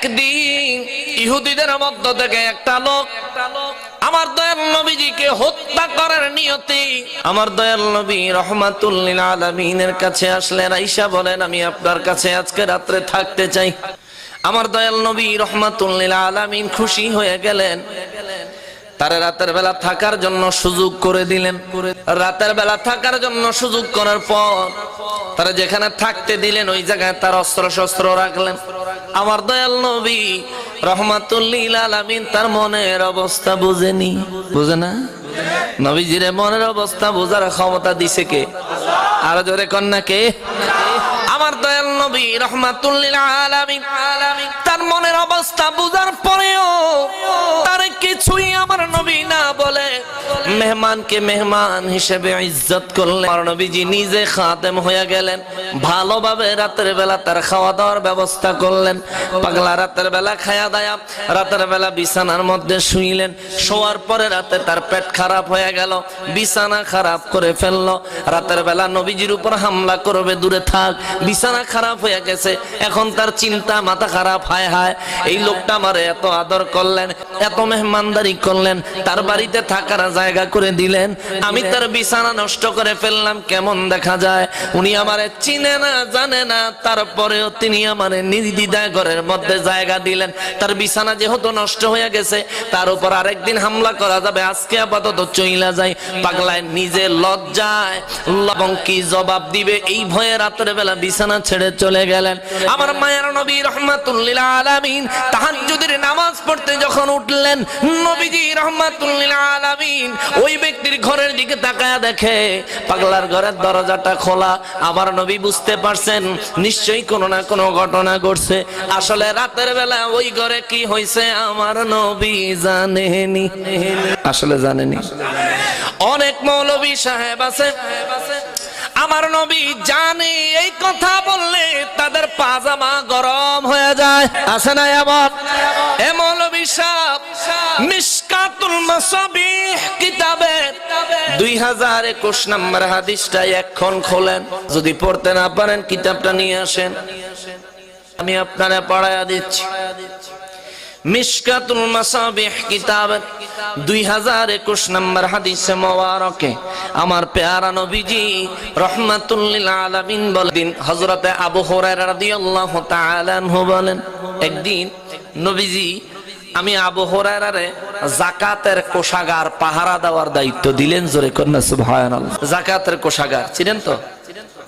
একদিন ইহুদিদের মধ্য থেকে একটা লোক আমার দয়াল নবীজিকে হত্যা করার নিয়তে আমার দয়াল নবী রাহমাতুল লিল আলামিনের কাছে আসলেন। আয়েশা বলেন, আমি আপনার কাছে আজকে রাতে থাকতে চাই। আমার দয়াল নবী রাহমাতুল লিল আলামিন খুশি হয়ে গেলেন, তারে রাতের বেলা থাকার জন্য সুযোগ করে দিলেন। রাতের বেলা থাকার জন্য সুযোগ করার পর তারা যেখানে থাকতে দিলেন ওই জায়গায় তার অস্ত্র শস্ত্র রাখলেন। আমার দয়াল নবী রাহমাতুল লিল আলামিন তার মনের অবস্থা বুঝেনি, বুঝে না? নবীজির মনের অবস্থা বোঝার ক্ষমতা দিছে কে? আরো জোরে কন্যা কে? আমার দয়াল নবী রাহমাতুল লিল আলামিন তার মনের অবস্থা বুঝার পরেও তার কিছুই আমার নবী না বলে মেহমানকে মেহমান হিসেবে ইজ্জত করলেন। আমার নবীজি নিজে খাদেম হয়ে গেলেন, ভালোভাবে রাতের বেলা তার খাওয়া দাওয়ার ব্যবস্থা করলেন। পাগলা রাতের বেলা খায়া দায়া রাতের বেলা বিছানার মধ্যে শুইলেন। শোয়ার পরে রাতে তার পেট খারাপ হয়ে গেল, বিছানা খারাপ করে ফেললো। রাতের বেলা নবীজির উপর হামলা করবে দূরে থাক, বিছানা খারাপ হয়ে গেছে। এখন তার চিন্তা, মাথা খারাপ। হায় হায়, এই লোকটা আমারে এত আদর করলেন, এত মেহমানদারি করলেন, তার বাড়িতে থাকার জায়গা করে দিলেন, আমি তার বিছানা নষ্ট করে ফেললাম, কেমন দেখা যায়? উনি আমারে চিনে না, জানে না, তারপরেও তিনি আমারে নির্দ্বিধায় ঘরের মধ্যে জায়গা দিলেন। তার বিছানা যেহেতু নষ্ট হয়ে গেছে, তার উপর আরেকদিন হামলা করা যাবে, আজকে আপাতত চইলা যায়। পাগলায় নিজে লজ্জায় এবং কি জবাব দিবে এই ভয়ে রাতের বেলা বিছানা ছেড়ে চলে গেলেন। আমার মায়ের নবী রাহমাতুল লিল আলামিন তাহাজ্জুদের নামাজ পড়তে যখন উঠলেন, নবীজি রাহমাতুল লিল আলামিন ওই ব্যক্তির ঘরের দিকে তাকায়া দেখে পাগলার ঘরের দরজাটা খোলা। আমার নবী বুঝতে পারছেন নিশ্চয়ই কোনো না কোনো ঘটনা ঘটছে। আসলে রাতের বেলা ওই ঘরে কি হয়েছে আমার নবী জানেনি, আসলে জানেনি। অনেক মৌলভী সাহেব আছে, আমার নবী জানে এই কথা বললে তাদের পাজামা গরম হয়ে যায়, আছে না? এমন এ মৌলভী সাহেব মিশকাতুল মাসাবিহ কিতাবে 2021 নম্বর হাদিসটা এখন খোলেন, যদি পড়তে না পারেন কিতাবটা নিয়ে আসেন, আমি আপনারা পড়ায়া দিচ্ছি। মিশকাতুল মাসাবিহ কিতাব 2021 নম্বর হাদিসে মোবারকে আমার প্যারা নবীজি রাহমাতুল লিল আলামিন বলেন, হযরতে আবু হুরায়রা রাদিয়াল্লাহু তাআলা আনহু বলেন, একদিন নবীজি আমি আবু হুরায়রারে যাকাতের কোষাগার পাহারা দেওয়ার দায়িত্ব দিলেন। জোরে কন্যা সুবহানাল্লাহ। যাকাতের কোষাগার চিনেন তো?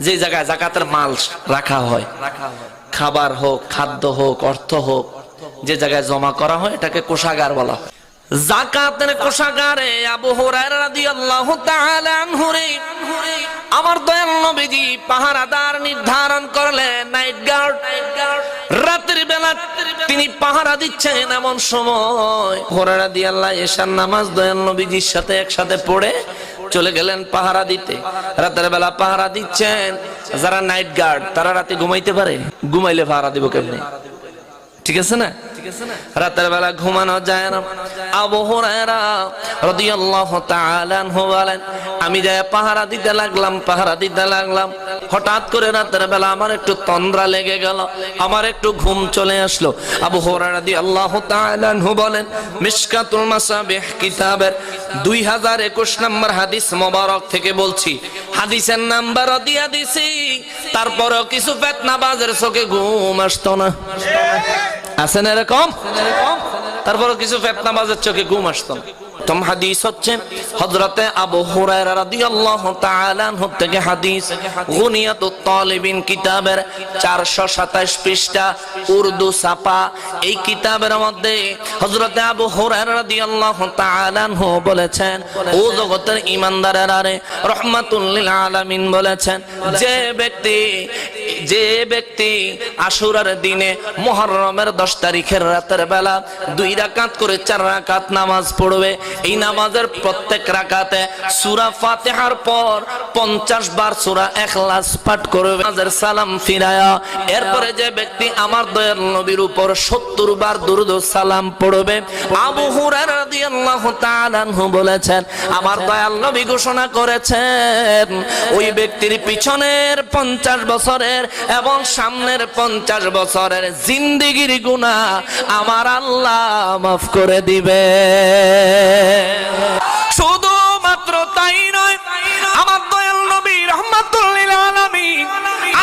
যে জায়গায় যাকাতের মাল রাখা হয়, খাবার হোক, খাদ্য হোক, অর্থ হোক, যে জায়গায় জমা করা হয় এটাকে কোষাগার বলা হয়। যাকাতের কোষাগারে আবু হুরায়রা রাদিয়াল্লাহু তাআলা আনহু রে আমার দয়াল নবীজি পাহারাদার নির্ধারণ করলেন, নাইট গার্ড। রাতের বেলা তিনি পাহারা দিচ্ছেন। এমন সময় হুরায়রা রাদিয়াল্লাহু এশার নামাজ দয়াল নবীজির সাথে একসাথে পড়ে চলে গেলেন পাহারা দিতে। রাতের বেলা পাহারা দিচ্ছেন যারা নাইট গার্ড, তারা রাতে ঘুমাইতে পারে? ঘুমাইলে পাহারা দিব কেমনে? ঠিক আছে না? রাতের বেলা ঘুমানো যায় না। আবু হুরায়রা রাদিয়াল্লাহু তাআলা আনহু বলেন, আমি যায় পাহারা দিতে লাগলাম। হঠাৎ করে রাতের বেলা আমার একটু তন্দ্রা লেগে গেল, আমার একটু ঘুম চলে আসলো। আবু হুরায়রা রাদিয়াল্লাহু তাআলা আনহু বলেন, মিশকাতুল মাসাবিহ কিতাবের 2021 নম্বর হাদিস মোবারক থেকে বলছি, হাদিসের নাম্বার দিয়া দিছি, তারপরেও কিছু ফিতনাবাজের চোখে ঘুম আসতো না, আছে না এরকম? তারপরে কিছু ফিতনাবাজের চোখে ঘুম আসতো না। প্রথম হাদিস হচ্ছে হযরতে আবু হুরায়রা রাদিয়াল্লাহু তাআলা আনহু থেকে হাদিস, গুনিয়াতুত তালিবিন কিতাবের 427 পৃষ্ঠা উর্দু ছাপা। এই কিতাবের মধ্যে হযরতে আবু হুরায়রা রাদিয়াল্লাহু তাআলা আনহু বলেছেন, ও জগতের ঈমানদারেরা রে, রাহমাতুল লিল আলামিন বলেছেন, যে ব্যক্তি আশুরার দিনে মুহররমের 10 তারিখের রাতের বেলা 2 রাকাত করে 4 রাকাত নামাজ পড়বে, এই নামাজের প্রত্যেক রাকাতে সূরা ফাতিহার পর 50 বার সূরা ইখলাস পাঠ করবে, নামাজের সালাম ফিরায়া। এরপরে যে ব্যক্তি আমার দয়াল নবীর উপর 70 বার দুরূদ ও সালাম পড়বে। আবু হুরায়রা রাদিয়াল্লাহু তাআলা আনহু বলেছেন, আমার দয়াল নবী ঘোষণা করেছেন, ওই ব্যক্তির পিছনের 50 বছরের এবং সামনের 50 বছরের জিন্দেগির গুনাহ আমার আল্লাহ মাফ করে দিবে। শুধুমাত্র তাই নয়, আমার দয়াল নবী রাহমাতুল লিল আলামিন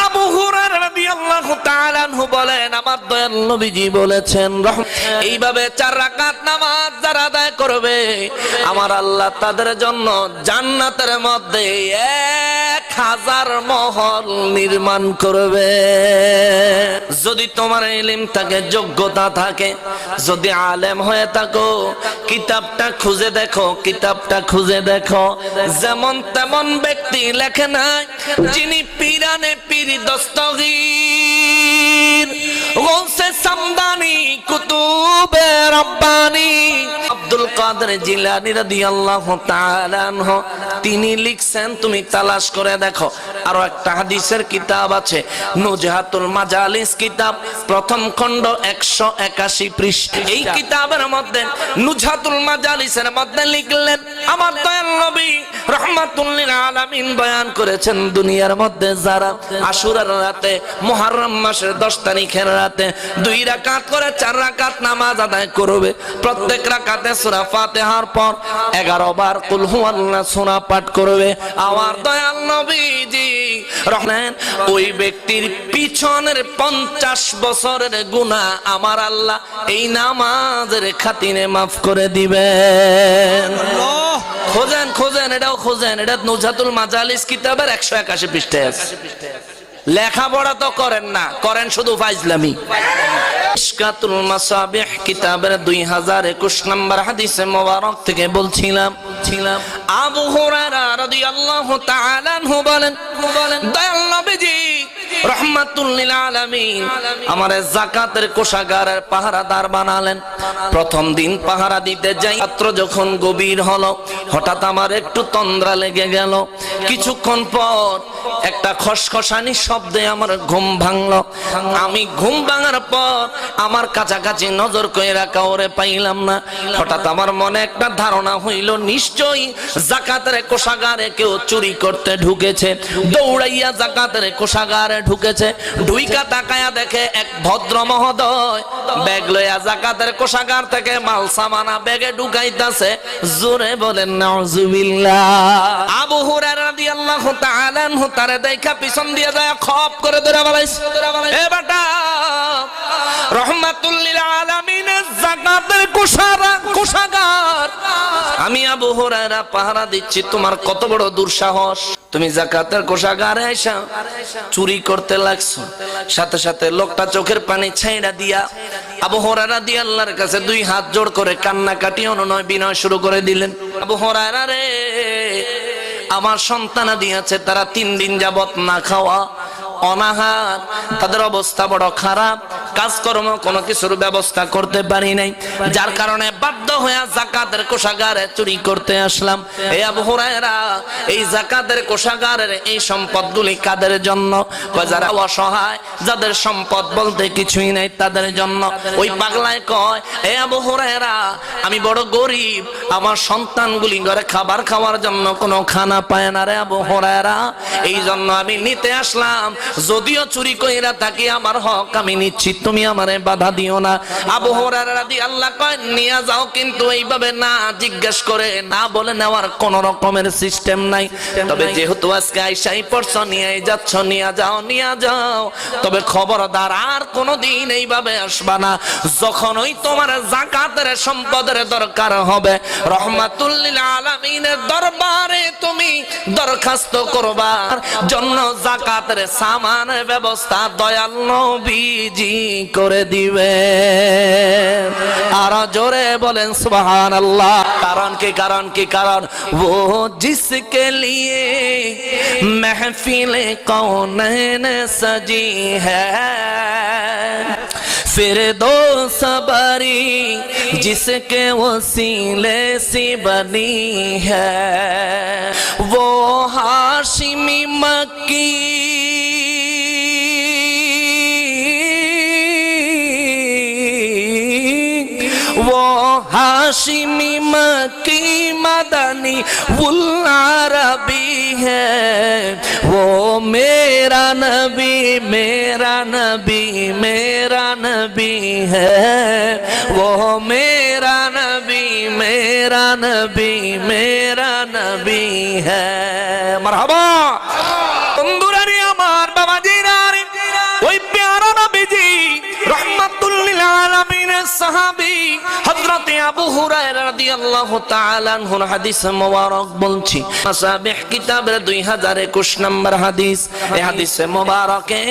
আবু হুরায়রা রাদিয়াল্লাহু তাআলা আনহু বলেন, আমার দয়াল নবীজি বলেছেন, এইভাবে 4 রাকাত নামাজ যারা আদায় করবে আমার আল্লাহ তাদের জন্য জান্নাতের মধ্যে 1000 মহল নির্মাণ করবে। যদি তোমার ইলম থাকে, যোগ্যতা থাকে, যদি আলেম হয়ে থাকো, কিতাবটা খুঁজে দেখো, কিতাবটা খুঁজে দেখো। যেমন তেমন ব্যক্তি লেখে নাই, যিনি পীরানে পীর দস্তগীর গৌসে সামদানি কুতুবে রব্বানি আব্দুল কাদের জিলানী রাদিয়াল্লাহু তাআলা আনহু তিনি লিখছেন, তুমি তালাশ করে দেখো। আরো একটা হাদিসের কিতাব আছে, নুজহাতুল মাজালিস কিতাব, প্রথম খণ্ড 181 পৃষ্ঠা। এই কিতাবের মধ্যে নুজহাতুল মাজালিসের মধ্যে লিখলেন, আমার দয়াল নবী রাহমাতুল লিল আলামিন বয়ান করেছেন, দুনিয়ার মধ্যে যারা আশুরার রাতে, মুহররম মাসের 10 তারিখের রাতে 2 রাকাত করে 4 রাকাত নামাজ আদায় করবে, প্রত্যেক রাকাতে সূরা ফাতিহার পর 11 বার কুল হুয়াল্লাহ সূরা পাঠ করবে, আমার দয়াল নবীজি রহমান ওই ব্যক্তির পিছনের 50 বছরের গুনাহ আমার আল্লাহ এই নামাজের খাতিরে মাফ করে দিবেন। খোঁজেন খোঁজেন, এটাও খোঁজেন, এটা নুজহাতুল মাজালিস কিতাবের 181 পৃষ্ঠায় আছে। লেখাপড়া তো করেন না, করেন শুধু ফাইজলামি। মিশকাতুল মাসাবিহ কিতাবের 2021 নম্বর হাদিসে মোবারক থেকে বলছিলাম, আবু হুরায়রা রাদিয়াল্লাহু তাআলা আনহু বলেন, দয়াল নবীজি রাহমাতুল লিল আলামিন আমারে যাকাতের কোষাগারের পাহারাদার বানালেন। প্রথম দিন পাহারা দিতে যাই, রাত্র যখন গভীর হলো, হঠাৎ আমার একটু তন্দ্রা লেগে গেল। কিছুক্ষণ পর একটা খসখসানি শব্দে আমার ঘুম ভাঙলো। আমি ঘুম ভাঙার পর আমার কাছাকাছি নজর কইরা কাউরে পাইলাম না। হঠাৎ আমার মনে একটা ধারণা হইল, নিশ্চয়ই যাকাতের কোষাগারে কেউ চুরি করতে ঢুকেছে। দৌড়াইয়া যাকাতের কোষাগারে ঢুকেছে, ঢুইকা তাকায়া দেখে এক ভদ্র মহোদয় ব্যাগ লইয়া যাকাতের কোষাগার থেকে মাল সামানা ব্যাগে ঢুকাইতাছে। জোরে বলেন নাউজুবিল্লাহ। আবু হুরায়রা রাদিয়াল্লাহু তাআলা আনহু তারে দেখা পিছন দিয়ে যায় খপ করে ধরে বলাইছে, এ বেটা, রাহমাতুল লিল আলামিনের যাকাতের কোষাগার আমি আবু হুরায়রা পাহারা দিচ্ছি, তোমার কত বড় দুঃসাহস, তুমি যাকাতের কোষাগারে আইসা চুরি করতে লাগছো। সাথে সাথে লোকটা চোখের পানি ছাইড়া দিয়া আবু হুরায়রা রাদিয়াল্লাহর কাছে 2 হাত জোড় করে কান্নাকাটি অনুনয় বিনয় শুরু করে দিলেন। আবু হুরায়রা রে, আমার সন্তানাদি আছে, তারা 3 দিন যাবত না খাওয়া, অনাহার, তাদের অবস্থা বড় খারাপ, কাজকর্ম কোনো কিছুর ব্যবস্থা করতে পারি নাই, যার কারণে বাধ্য হয়ে যাকাতের কোষাগারে চুরি করতে আসলাম। এই আবু হুরায়রা, এই যাকাতের কোষাগারের এই সম্পদগুলি কাদের জন্য? যারা অসহায়, যাদের সম্পদ বলতে কিছুই নাই, তাদের জন্য। ওই পাগলায় কয়, এই আবু হুরায়রা, আমি বড় গরিব, আমার সন্তানগুলি ঘরে খাবার খাওয়ার জন্য কোনো খানা পায় না রে আবু হুরায়রা, এই জন্য আমি নিতে আসলাম। যদিও চুরি কইরা থাকি, আমার হক আমি নিচ্ছি, তুমি আমারে বাধা দিও না। আবু হুরায়রা রাদিয়াল্লাহু কয়, নিয়ে যাও, কিন্তু এইভাবে না জিজ্ঞেস করে না বলে নেওয়ার কোন রকমের সিস্টেম নাই। তবে যেহেতু আজকে আইসাই পড়ছ, নিয়ে যাচ্ছ, নিয়ে যাও, তবে খবরদার আর কোনোদিন এইভাবে আসবা না। যখন ওই তোমার যাকাতের সম্পদের দরকার হবে, রাহমাতুল লিল আলামিনের দরবারে তুমি দরখাস্ত করবার জন্য যাকাতের সামানের ব্যবস্থা দয়াল নবীজি করে দিবে। আর জোরে বলেন সুবহানাল্লাহ। কারণ কি কারণ वो जिसके लिए महफिल कौनैन सजी है, फिरदौस बरी जिसके वसीले से बनी है वो हाशिमी मक्की वो हाशिमी मक्की मदनी उल अरबी है वो मेरा नबी मेरा नबी मेरा नबी है वो मेरा नबी मेरा नबी मेरा नबी है मरहबा बंधुरा रे আমার বাবাজিরা রে ওই প্যারা নবীজি রহমাতুল লিল আলামিনের সাহাবী হযরত আবু হুরায়রা রাদিয়াল্লাহু তাআলা আনহুর হাদিস মোবারক বলছি মাসাবিহ কিতাবের 2021 নম্বর হাদিস এই হাদিসে মোবারকে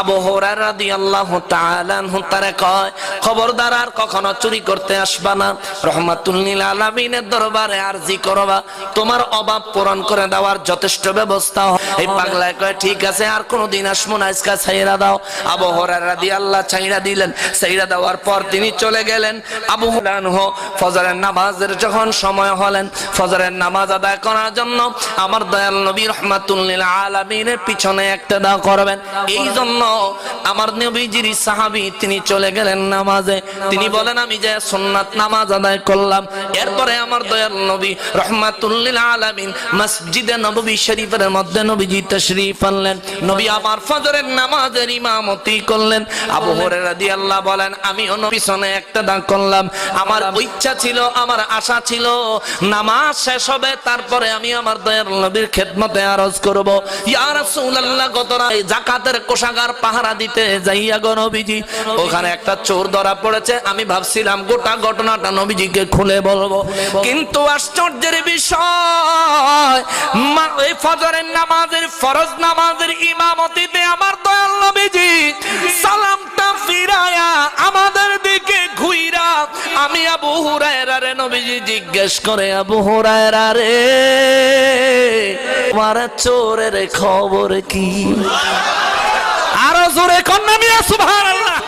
আবু হুরায়রা রাদিয়াল্লাহু তাআলা আনহু তারে কয় খবরদার আর কখনো চুরি করতে আসবা না রহমাতুল লিল আলামিনের দরবারে আরজি করবা তোমার অভাব পূরণ করে দেওয়ার যথেষ্ট ব্যবস্থা এই পাগলায় কয় ঠিক আছে আর কোনদিন আসবো না আজকে ছাইরা দাও আবু হুরায়রা রাদিয়াল্লাহু ছাইরা দিলেন ছাইরা দেওয়ার পর তিনি চলে গেলেন আবু হুরায়রা ফজরের নামাজের যখন সময় হলেন ফজরের নামাজ আদায় করার জন্য আমার দয়াল নবী রহমাতুল লিল আলামিনের পিছনে ইক্তেদা করবেন এই জন্য আমার নবীজির সাহাবী তিনি চলে গেলেন নামাজে তিনি বলেন আমি যে সুন্নাত নামাজ আদায় করলাম এরপরে আমার দয়াল নবী রহমাতুল লিল আলামিন মসজিদে নববী শরীফের মধ্যে নবীজি তাশরীফ আনলেন নবী আমার ফজরের নামাজের ইমামতি করলেন আবু হুরায়রা রাদিয়াল্লাহু বলেন আমিও নবীর পিছনে ইক্তেদা করলাম আমার ইচ্ছা ছিল আমার আশা ছিল নামাজ শেষ হবে তারপরে আমি আমার দয়ার নবীর খেদমতে আরজ করব ইয়া রাসূলুল্লাহ গতরা যাকাতের কোষাগার পাহারা দিতে যাইয়া গো নবীজি ওখানে একটা চোর ধরা পড়েছে আমি ভাবছিলাম গোটা ঘটনাটা নবীজিকে খুলে বলবো কিন্তু আশ্চর্যের বিষয় এই ফজরের নামাজের ফরজ নামাজের ইমামতিতে আমার দয়াল নবীজি সালামটা ফিরায়া আমাদের দিকে ঘুইরা আমি আবু হুরায়রা রে নবীজি জিজ্ঞেস করে আবু হুরায়রা রে তোমার চোরের খবর কি আরো জোরে কন্যা মিয়া সুবহানাল্লাহ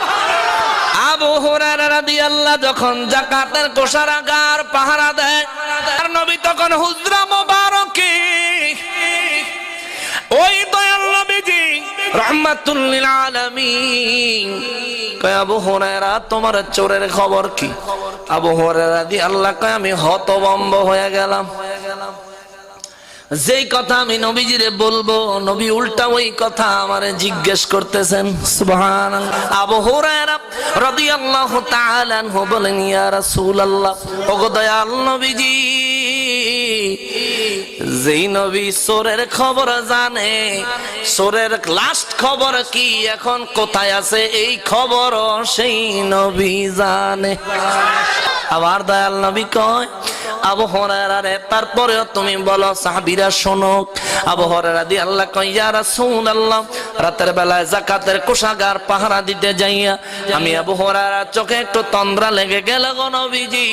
আবু হুরায়রা রাদিয়াল্লাহু যখন যাকাতের কোষাগার পাহারা দেয় আর নবী তখন হুজরা মোবারকে ওই দয়াল নবীজি রহমাতুল লিল আলামিন কয় আবু হুরায়রা তোমার চোরের খবর কি আবু হুরায়রা রাদিয়াল্লাহু কয় আমি হতভম্ব হয়ে গেলাম যেই কথা আমি নবীজিরে বলবো নবী উল্টা ওই কথা আমারে জিজ্ঞেস করতেছেন সুবহানাল্লাহ আবু হুরায়রা রাদিয়াল্লাহু তাআলা আনহু বলেন ইয়া রাসূলুল্লাহ ওগো দয়াল নবীজি যেই নবী চোরের খবর জানে চোরের লাস্ট খবর কি এখন কোথায় আছে এই খবর সেই নবী জানে আবার দয়াল নবী কয় আবু হুরায়রা রে তারপরেও তুমি বলো সাহাবীরা শোনো আবু হুরায়রা রাদিয়াল্লাহু কয় ইয়া রাসূলুল্লাহ রাতের বেলায় যাকাতের কোষাগার পাহারা দিতে যাইয়া আমি আবু হুরায়রার চোখে একটু তন্দ্রা লেগে গেল গো নবীজি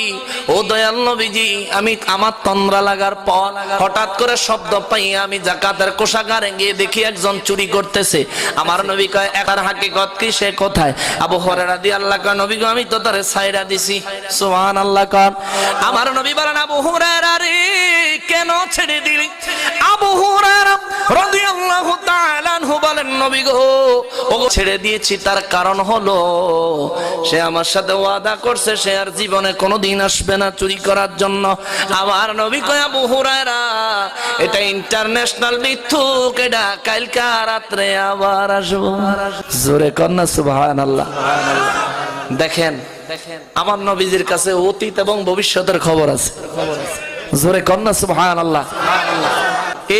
ও দয়াল নবীজি আমি আমার তন্দ্রা লাগার পর হঠাৎ করে শব্দ পাই আমি যাকাতের কোষাগারে গিয়ে দেখি একজন চুরি করতেছে আমার নবী কয় এটার হাকিকত কি সে কোথায় আবু হুরায়রা রাদিয়াল্লাহু কয় নবী গো আমি তো তারে ছাইরা দিছি সুবহানাল্লাহ কর আমার নবী বলেন আবু হুরায়রা রে কেন ছেড়ে দিলি আবু হুরায়রা রাদিয়াল্লাহু তাআলা আনহু বলেন নবী গো ওগো ছেড়ে দিয়েছি তার কারণ হলো সে আমার সাথে ওয়াদা করছে সে আর জীবনে কোনোদিন আসবে না চুরি করার জন্য আমার নবী কয় আবু হুরায়রা এটা ইন্টারন্যাশনাল মিথ্যুক এটা কালকে রাতে আবার আসবো জোরে কন্না সুবহানাল্লাহ দেখেন আমার নবীজির কাছে অতীত এবং ভবিষ্যতের খবর আছে জোরে কন্না সুবহানাল্লাহ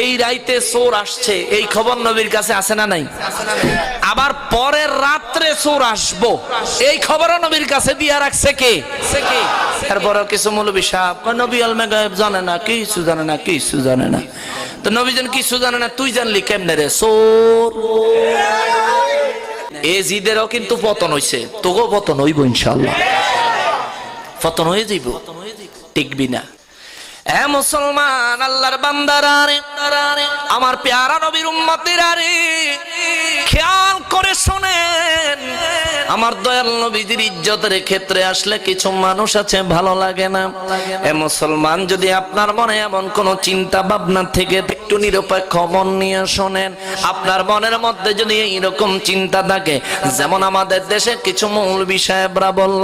এই রাইতে চোর আসছে এই খবর নবীর কাছে আছে না নাই আবার পরের রাত্রে চোর আসবো এই খবরও নবীর কাছে দিয়া রাখছে কে এরপর কিছু মৌলবী সাহেব নবী আলমে গায়েব জানে না কিছু জানে না কিছু জানে না তো নবীজন কিছু জানে না তুই জানলি কেমনে রে চোর এই জিদেরও কিন্তু পতন হইছে তোগো পতন হইব ইনশাআল্লাহ পতন হয়ে যাইব টিকবি না এ মুসলমান আল্লাহর বান্দারা রে আমার প্যারা নবীর উম্মতেরা রে খেয়াল করে শোনেন, আমার দয়াল নবীজির ইজ্জতের ক্ষেত্রে আসলে কিছু মানুষ আছে ভালো লাগে না। এ মুসলমান, যদি আপনার মনে এমন কোন চিন্তা ভাবনা থেকে একটু নিরপেক্ষ মন নিয়ে শোনেন, আপনার মনের মধ্যে যদি এইরকম চিন্তা থাকে, যেমন আমাদের দেশে কিছু মৌলবী সাহেবরা বলল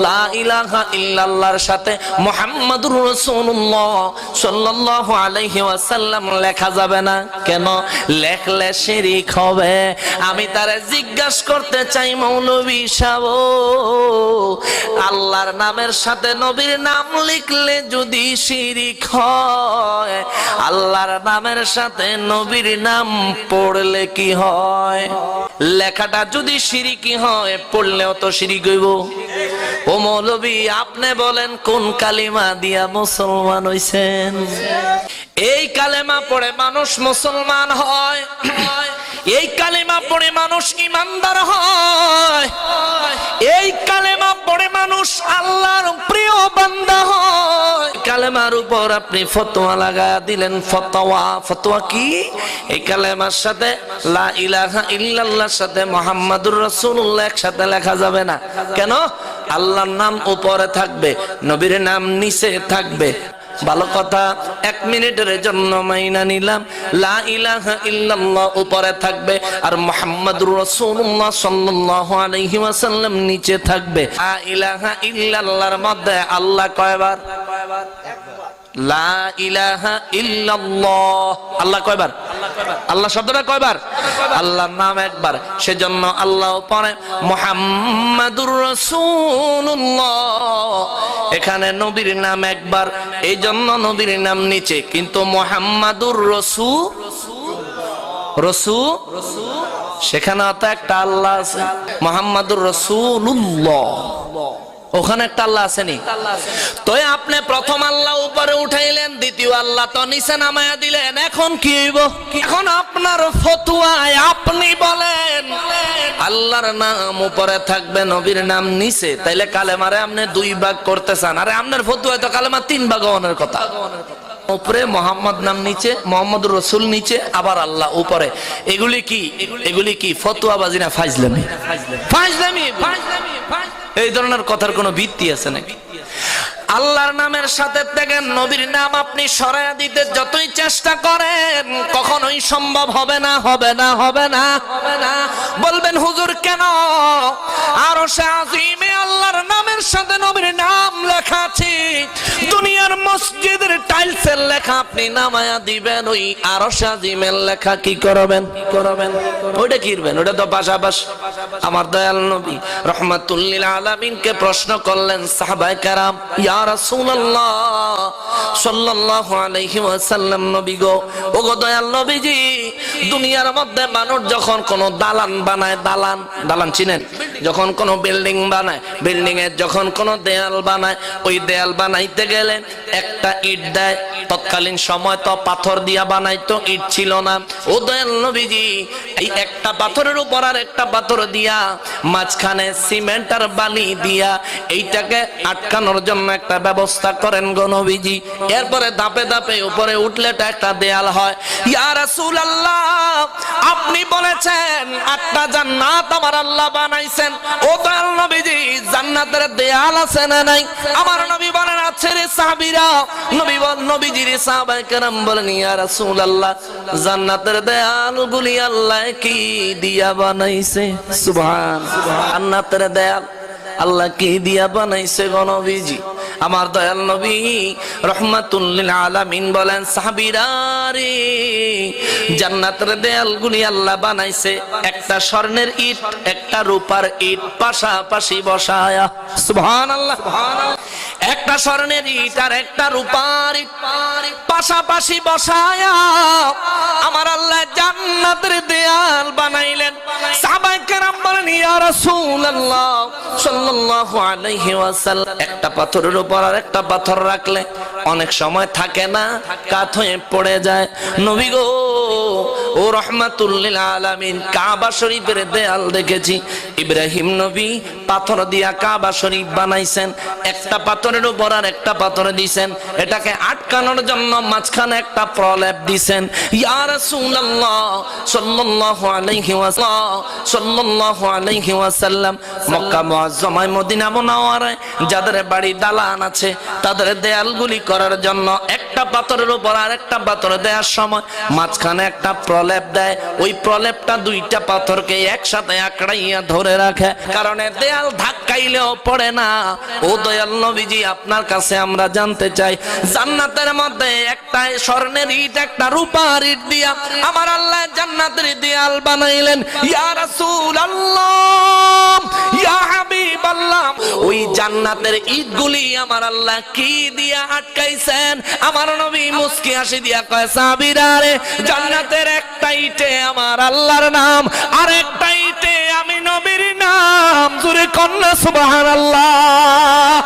লা ইলাহা ইল্লাল্লাহর সাথে মুহাম্মাদুর রাসূলুল্লাহ সাল্লাল্লাহু আলাইহি ওয়াসাল্লাম লেখা যাবে না, কেন? লেখলে শিরক হবে। আমি তারে জিজ্ঞাসা করতে চাই, মৌলবী সাহেব, আল্লাহর নামের সাথে নবীর নাম লিখলে যদি শিরক হয়, আল্লাহর নামের সাথে নবীর নাম পড়লে কি হয়? লেখাটা যদি শিরকি হয়, পড়লেও তো শিরক হইব। ও মৌলবী, আপনি বলেন কোন কালিমা দিয়া মুসলমান হইছেন? এই কালেমা পড়ে মানুষ মুসলমান হয়, এই কালেমা পড়ে মানুষ ইমানদার হয়, এই কালেমা পড়ে মানুষ আল্লাহর প্রিয় বান্দা হয়। কালেমার উপর আপনি ফতোয়া লাগায়া দিলেন। ফতোয়া কি? এই কালেমার সাথে লা ইলাহা ইল্লাল্লাহর সাথে মুহাম্মাদুর রাসূলুল্লাহ একসাথে লেখা যাবে না, কেন? আল্লাহর নাম উপরে থাকবে, নবীর নাম নিচে থাকবে। ভালো কথা, 1 মিনিটের জন্য মাইনা নিলাম, লা ইলাহা ইল্লাল্লাহ উপরে থাকবে আর মুহাম্মাদুর রাসূলুল্লাহ সাল্লাল্লাহু আলাইহি ওয়াসাল্লাম নিচে থাকবে। লা ইলাহা ইল্লাল্লাহর মধ্যে আল্লাহ কয়বার? লা ইলাহা ইল্লাল্লাহ আল্লাহ কয়বার? আল্লাহ শব্দটা কয়বার? আল্লাহর নাম একবার, সেজন্য আল্লাহ পরে মুহাম্মাদুর রাসূলুল্লাহ, এখানে নবীর নাম একবার, এই জন্য নবীর নাম নিচে, কিন্তু মুহাম্মাদুর রাসূল সেখানে তো একটা আল্লাহ আছে, মুহাম্মাদুর রাসূলুল্লাহ, ওখানে একটা আল্লাহ আসেনি। তো আপনি প্রথম আল্লাহ উপরে উঠাইলেন, দ্বিতীয় আল্লাহ তো নিচে নামায়া দিলেন, এখন কি হইব? এখন আপনার ফতোয়ায় আপনি বলেন আল্লাহর নাম উপরে থাকবে, নবীর নাম নিচে, তাইলে কালেমারে আপনি 2 ভাগ করতে চান। আরে আপনার ফতোয়ায় তো কালেমা 3 ভাগ হওয়ার কথা। উপরে মোহাম্মদ নাম নিচে, মোহাম্মদুর রাসূল নিচে, আবার আল্লাহ উপরে। এগুলি কি ফতোয়াবাজি না ফাজলামি? এই ধরনের কথার কোনো ভিত্তি আছে নাকি? আল্লাহর নামের সাথে দেখেন নবীর নাম আপনি সরায়া দিতে যতই চেষ্টা করেন, কখনোই সম্ভব হবে না, হবে না, হবে না, হবে না। বলবেন হুজুর কেন? আরশে আজিমে আল্লাহর নামের সাথে নবীর নাম লেখা আছে, দুনিয়ার মসজিদের টাইলসের লেখা আপনি নামায়া দিবেন, ওই আরশে আজিমের লেখা কি করবেন? ওইটা কি করবেন? ওটা তো পাশাপাশি। আমার দয়াল নবী রাহমাতুল লিল আলামিনকে প্রশ্ন করলেন সাহাবায়ে কেরাম, ইয়া রাসূলুল্লাহ সাল্লাল্লাহু আলাইহি ওয়াসাল্লাম, নবী গো, ও গো দয়াল নবীজি, দুনিয়ার মধ্যে মানুষ যখন কোন দালান বানায়, দালান চিনেন? যখন কোন বিল্ডিং বানায়, বিল্ডিং এর যখন কোন দেয়াল বানায়, ওই দেয়াল বানাইতে গেলে একটা ইট দেয়। তৎকালীন সময় তো পাথর দিয়া বানাইতো, ইট ছিল না। ও দয়াল নবীজি, এই একটা পাথরের উপর আর একটা পাথর দিয়া, মাঝখানে সিমেন্ট আর বালি দিয়া এইটাকে আটকানোর জন্য একটা ব্যবস্থা করেন গো নবীজি। এরপরে ধাপে ধাপে উপরে উঠলে একটা দেয়াল হয়। ইয়া রাসূলুল্লাহ, আপনি বলেছেন 8টা জান্নাত আমার আল্লাহ বানাইছেন, ও দয়াল নবীজি, জান্নাতের দেয়াল আছে না নাই? আমার নবী বলেন আছে রে সাহাবীরা। নবীজির সাহাবায়ে কেরাম বলেন, ইয়া রাসূলুল্লাহ, জান্নাতের দেয়ালগুলি আল্লাহ কি দিয়া বানাইছে? সুবহানাল্লাহ, জান্নাতের দেয়াল আল্লাহ কি দিয়া বানাইছে গো নবীজি? আমার দয়াল নবী রাহমাতুল লিল আলামিন বলেন, সাহাবীরা রে, জান্নাতের দেয়ালগুলি আল্লাহ বানাইছে একটা স্বর্ণের ইট, একটা রূপার ইট পাশাপাশি বসায়া। সুবহানাল্লাহ, একটা স্বর্ণের ইট আর একটা রূপার ইট পাশাপাশি বসায়া আমার আল্লাহ জান্নাতের দেয়াল বানাইলেন। সাহাবায়ে কেরাম বলেন, ইয়া রাসূলুল্লাহ সাল্লাল্লাহু আলাইহি ওয়াসাল্লাম, একটা পাথরের উপর আর একটা পাথর রাখলে অনেক সময় থাকে না, কাত হয়ে পড়ে যায়। নবী গো, ও রহমাতুল লিল আলামিন, কাবা শরীফের দেয়াল দেখেছি। ইব্রাহিম নবী পাথর দিয়া কাবা শরীফ বানাইছেন, একটা পাথরের উপর আর একটা পাথর দিছেন, এটাকে আটকানোর জন্য মাঝখানে একটা প্রলেপ দিছেন। ইয়া রাসূলুল্লাহ সাল্লাল্লাহু আলাইহি ওয়াসাল্লাম, সাল্লাল্লাহু আলাইহি ওয়াসাল্লাম, মক্কা মুআজ্জমায় মদিনা মুনাওয়ারায় যাদের বাড়ি দালান আছে তাদের দেয়ালগুলি করার জন্য একটা পাথরের উপর আর একটা পাথর দেওয়ার সময় মাঝখানে একটা প্রলেপ দেয়। ওই প্রলেপটা দুইটা পাথরকে একসাথে আঁকড়াইয়া ধরে রাখে, কারণ দেয়াল ধাক্কাইলেও পড়ে না। ও দয়াল নবীজি, আপনার কাছে আমরা জানতে চাই, জান্নাতের মধ্যে একটা স্বর্ণের ইট একটা রূপার ইট দিয়া আমার আল্লাহ জান্নাতের দেয়াল বানাইলেন। ইয়া রাসূলুল্লাহ, ইয়া হাবিবাল্লাহ, ওই জান্নাতের ইটগুলি আমার আল্লাহ কি দিয়া আটকাইছেন? আমার নবী মুস্কি হাসি দিয়া কয়, সাহাবীরা রে, জান্নাতের একটা ইটে আমার আল্লাহর নাম, আর একটা ইটে আমি নবীর নাম। জোরে কন্যা সুবহানাল্লাহ।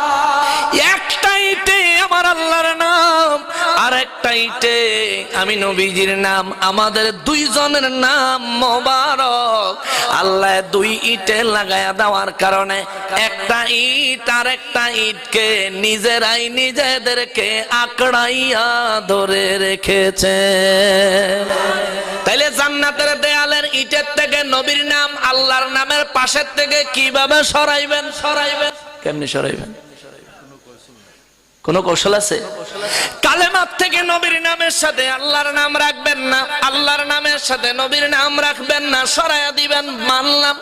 একটা ইটে আমার আল্লাহর নাম, আর একটা ইটে আমি নবীজির নাম। আমাদের দুইজনের নাম মোবারক। আল্লাহ দুই ইটে লাগায়া দেওয়ার কারণে একটা ইট আর একটা ইটকে নিজেরাই নিজেদেরকে আঁকড়াইয়া ধরে রেখেছে। তাইলে জান্নাতের দেয়ালের ইটের থেকে নবীর নাম আল্লাহর নামের পাশের থেকে কিভাবে সরাইবেন? কেমনি সরাইবেন? কোন কৌশল আছে? কালেমার থেকে নবীর নামের সাথে আল্লাহর নাম রাখবেন না, আল্লাহর নামের সাথে নবীর নাম রাখবেন না, সরাইয়া দিবেন। মানলাম।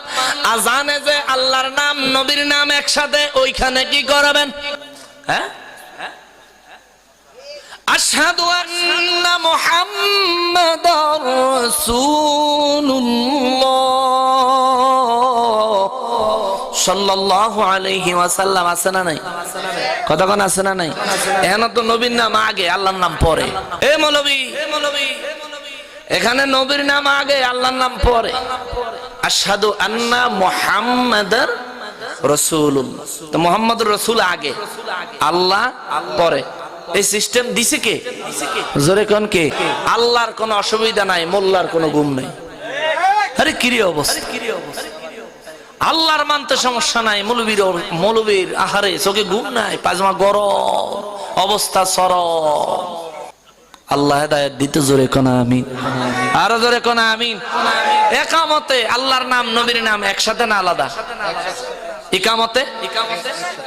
আজানে যে আল্লাহর নাম নবীর নাম একসাথে, ওইখানে কি করবেন? হ্যাঁ, আশহাদু আন্না মুহাম্মাদার রাসূলুল্লাহ সাল্লাল্লাহু আলাইহি ওয়াসাল্লাম আছে না নাই? কতক্ষণ আছে না নাই? এখন তো নবীর নাম আগে, আল্লাহর নাম পরে। এ মৌলবী, এখানে নবীর নাম আগে, আল্লাহর নাম পরে। আশহাদু আন্না মুহাম্মাদার রাসূলুল্লাহ, তো মুহাম্মদুর রাসূল আগে, আল্লাহ পরে। এই সিস্টেম দিছে কে? জোরে কোন কে? আল্লাহর কোনো অসুবিধা নাই, মোল্লার কোনো গুম নাই। আরে কিরে অবস্থা! আল্লাহর মানতে সমস্যা নাই, মৌলবীর আহারে চোখে ঘুম নাই, পায়জামা গরম, অবস্থা সরম। আল্লাহ হেদায়েত দিতে। জোরে কোন আমিন, আরো জোরে কোন আমিন। একামতে আল্লাহর নাম নবীর নাম একসাথে না আলাদা? ইকামতে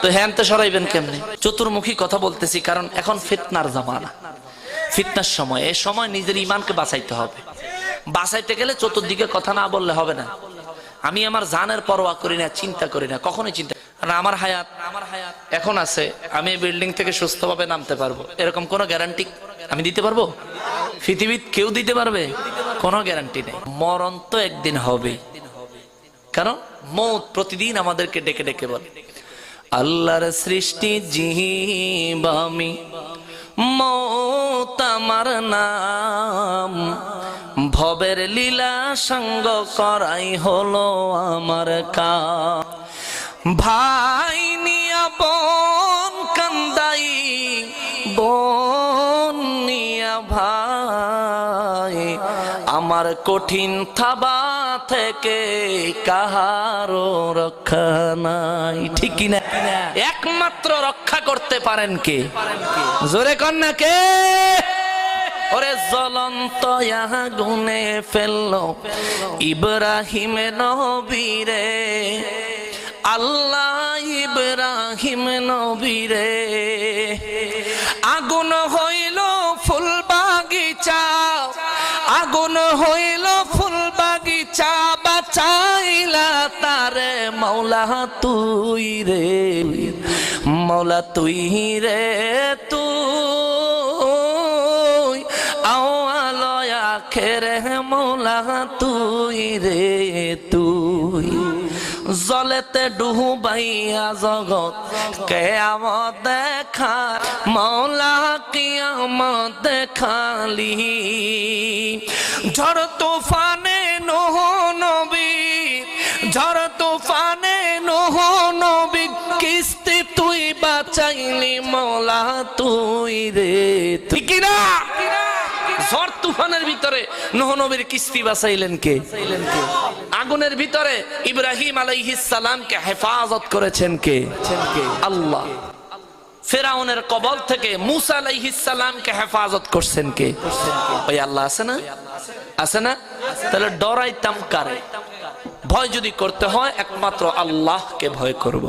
তো হ্যানতে সরাইবেন কেমনে? চতুর্মুখী কথা বলতেছি, কারণ এখন ফিতনার জামানা, ফিতনার সময়। এই সময় নিজের ইমানকে বাঁচাইতে হবে। বাঁচাইতে গেলে চতুর্দিকে কথা না বললে হবে না। আমি আমার জানের পরোয়া করি না, চিন্তা করি না, কখনোই চিন্তা। আমার হায়াত এখন আছে, আমি বিল্ডিং থেকে সুস্থভাবে নামতে পারবো, এরকম কোনো গ্যারান্টি আমি দিতে পারবো? পৃথিবীর কেউ দিতে পারবে? কোনো গ্যারান্টি নেই। মরণ তো একদিন হবে, কারণ মৌত প্রতিদিন আমাদেরকে ডেকে ডেকে বলে, আল্লাহর সৃষ্টি জীব আমি, মৌত আমার নাম, ভবের লীলা সঙ্গ করাই হলো আমার কাম। ভাই নিয়া বোন কান্দাই, বোন নিয়া ভাই, আমার কঠিন থাবা থেকে কাহারো রক্ষা নাই। ঠিক কিনা? একমাত্র রক্ষা করতে পারেন কে? জোরে কন্যা কে? ওরে জ্বলন্ত আগুনে ফেললো ইব্রাহিম নবীরে, আল্লাহ ইব্রাহিম নবীরে। আগুন হইল ফুল বাগিচা, আগুন হইল ফুল বাগিচা, বাঁচাইলা তারে মৌলা তুই রে, মৌলা তুই রে, তুই আওয়ালয়া খেরে মৌলা তুই রে, তুই জলেতে ডুবাইয়া জগৎ কিয়ামত দেখা, মৌলা কিয়ামত দেখালি। ঝড় তুফানে নূহ নবী, ঝড় তুফানে নূহ নবী, কিস্তি তুই বাঁচাইলি মৌলা তুই রে, তুই কিনা? ঝড় তুফানের ভিতরে নূহ নবীর কিস্তি বাঁচাইলেন কে? আগুনের ভিতরে ইব্রাহিম আলাইহিস সালামকে হেফাজত করেছেন কে? আল্লাহ। ফেরাউনের কবল থেকে মুসা আলাইহিস সালামকে হেফাজত করছেন কে? ওই আল্লাহ আছে না? আছে না? তাহলে ডরাইতাম কারে? ভয় যদি করতে হয় একমাত্র আল্লাহকে ভয় করব।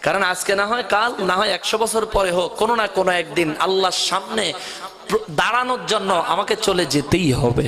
কারণ আজকে না হয় কাল, না হয় 100 বছর পরে হোক, কোনো না কোনো একদিন আল্লাহর সামনে দাঁড়ানোর জন্য আমাকে চলে যেতেই হবে।